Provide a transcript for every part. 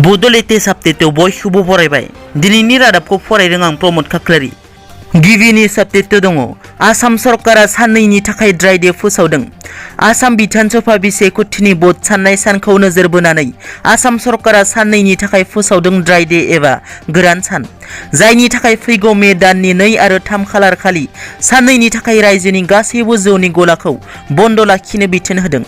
Bodo latest update बयखौबो फरायबाय दिनैनि रादाबखौ फरायदों आं प्रमोद खाख्लारि गिबिनि अपडेट दङ आसाम सरकारा साननैनि थाखाय ड्राइ डे फोसावदों आसाम विधानसभा बिसाय कथिनि भट साननाय सानखौ नोजोर बोनानै आसाम सरकारा साननैनि थाखाय फोसावदों ड्राइ डे एबा गोरान सान जायनि थाखाय फैगौ मे दाननि 2 आरो 3 खालार खालि साननैनि थाखाय रायजोनि गासैबो जौनि गलाखौ बन्द लाखिनो बिथोन होदों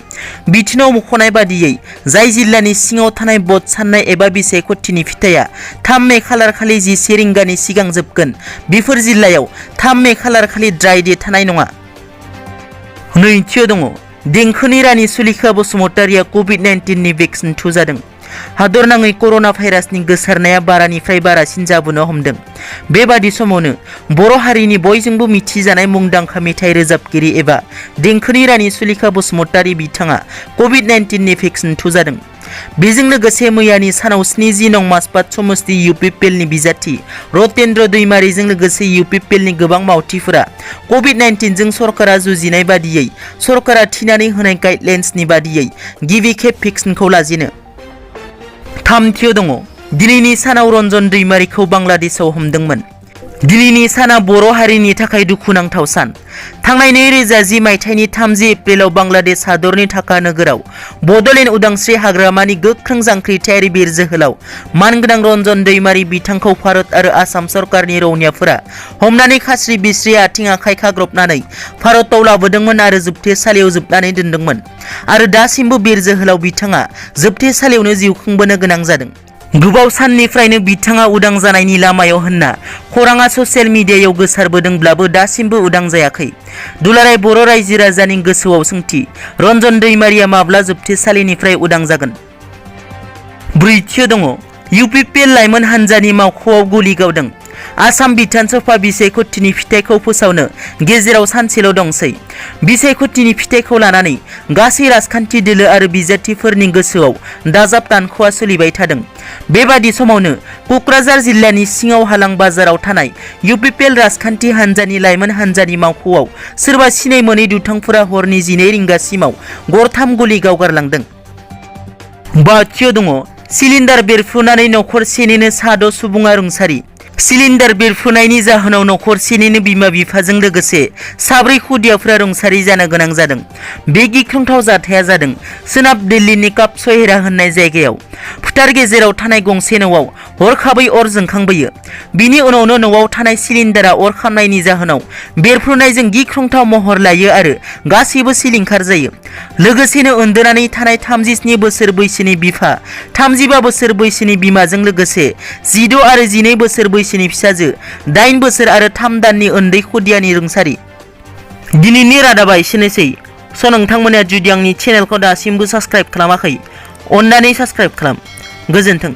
बिथोनाव मख'नाय बादियै जाय जिल्लानि सिङाव थानाय भट साननाय एबा बिसाय कथिनि फिथाइया 3 मे खालार खालि 11 रिंगानि सिगां जोबगोन बेफोर जिल्लायाव 3 मे खालार खालि ड्राइ डे थानाय नङा नैथियाव दङ देंखोनि रानि सुलेखा बसुमतारिया कभिड-19 नि भेक्सिन थुजादों हादरनाङै कर'ना भाइरासनि गोसारनाया बारानिफ्राय बारासिन जाबोनो हमदों बेबादि समावनो बर' हारिनि बयजोंबो मिथिजानाय मुंदांखा मेथाइ रोजाबगिरि एबा देंखोनि रानि सुलेखा बसुमतारि बिथाङा कभिड-19 नि भेक्सिन थुजादों बेजों लोगोसे मैयानि सानाव 70 नं मासबाद समस्ति UPPL नि बिजाथि रतेन्द्र दैमारीजों लोगोसे UPPL नि गोबां मावथिफोरा कभिड-19 जों सरकारा जुजिनाय बादियै सरकारा थिनानै होनाय गाइडलाइन्सनि बादियै गिबि खेब भेक्सिनखौ लाजेनो थामथियाव दङ दिनैनि सानाव रन्जन दैमारीखौ बांलादेशआव हमदोंमोन दिनैनि साना बर' हारिनि थाखाय दुखुनांथाव सान थांनाय 2010 मायथाइनि 30 एप्रिलाव बांलादेश हादरनि ढाका नोगोराव बड'लेण्ड उदांस्रि हाग्रामानि गोख्रों जांख्रिथायारि बिर जोहोलाव मानगोनां रन्जन दैमारी बिथांखौ भारत आरो आसाम सरकारनि रौनियाफोरा हमनानै खास्रि बिस्रि आथिं आखाइ खाग्रबनानै भारताव लाबोदोंमोन आरो जोबथेसालियाव जोबनानै दोनदोंमोन आरो दासिमबो बिर जोहोलाव बिथाङा जोबथेसालियावनो जिउ खुंबोनो गोनां जादों गोबाव साननिफ्रायनो बिथाङा उदां जानायनि लामायाव होनना खौराङा ससियेल मिडियायाव गोसारबोदोंब्लाबो दासिमबो उदां जायाखै दुलाराय बर' रायजो राजानि गोसोआव सोंथि रन्जन दैमारीया माब्ला जोबथेसालिनिफ्राय उदां जागोन ब्रैथियाव दङ UPPL लाइमोन हान्जानि मावख'आव गुलि गावदों आसाम विधानसभा बिसाय कथिनि फिथाइखौ फोसावनो गेजेराव सानसेल' दंसै बिसाय कथिनि फिथाइखौ लानानै गासै राजखान्थि दोलो आरो बिजाथिफोरनि गोसोआव दाजाब दानख'आ सोलिबाय थादों बेबादि समावनो क'क्राझार जिल्लानि सिङाव हालां बाजाराव थानाय UPPL राजखान्थि हान्जानि लाइमोन हान्जानि मावख'आव सोरबा सिनाय मोनै दुथांफोरा हरनि 12 रिंगासिमाव गरथाम गुलि गावगारलांदों बाथियाव दङ सिलिन्डार बेरफ्रुनानै नखरसेनिनो 6 सुबुङा रुंसारि सिलिन्डार बेरफ्रुनायनि जाहोनाव नखरसेनिनो बिमा बिफाजों लोगोसे 4 खुदियाफोरा रुंसारि जानो गोनां जादों बे गिख्रंथाव जाथाया जादों सोनाब दिल्लीनि कापसहेरा होननाय जायगायाव फोथार गेजेराव थानाय गंसे न'आव हरखाबै अर जोंखांबोयो बिनि उनावनो न'आव थानाय सिलिन्डारा अर खामनायनि जाहोनाव बेरफ्रुनायजों गिख्रंथाव महर लायो आरो गासैबो सिलिंखार जायो लोगोसेनो उन्दुनानै थानाय 37 बोसोर बैसोनि बिफा 35 बोसोर बैसोनि बिमाजों लोगोसे 12 आरो 12 बोसोर बैसोनि फिसाजो 8 बोसोर आरो 3 दाननि उन्दै खुदियानि रुंसारि दिनैनि रादाबा एसेनोसै नोंथांमोना जुदि आंनि चेनेलखौ दासिमबो साबस्क्राइब खालामाखै अन्नानै साबस्क्राइब खालाम गोजोन्थों।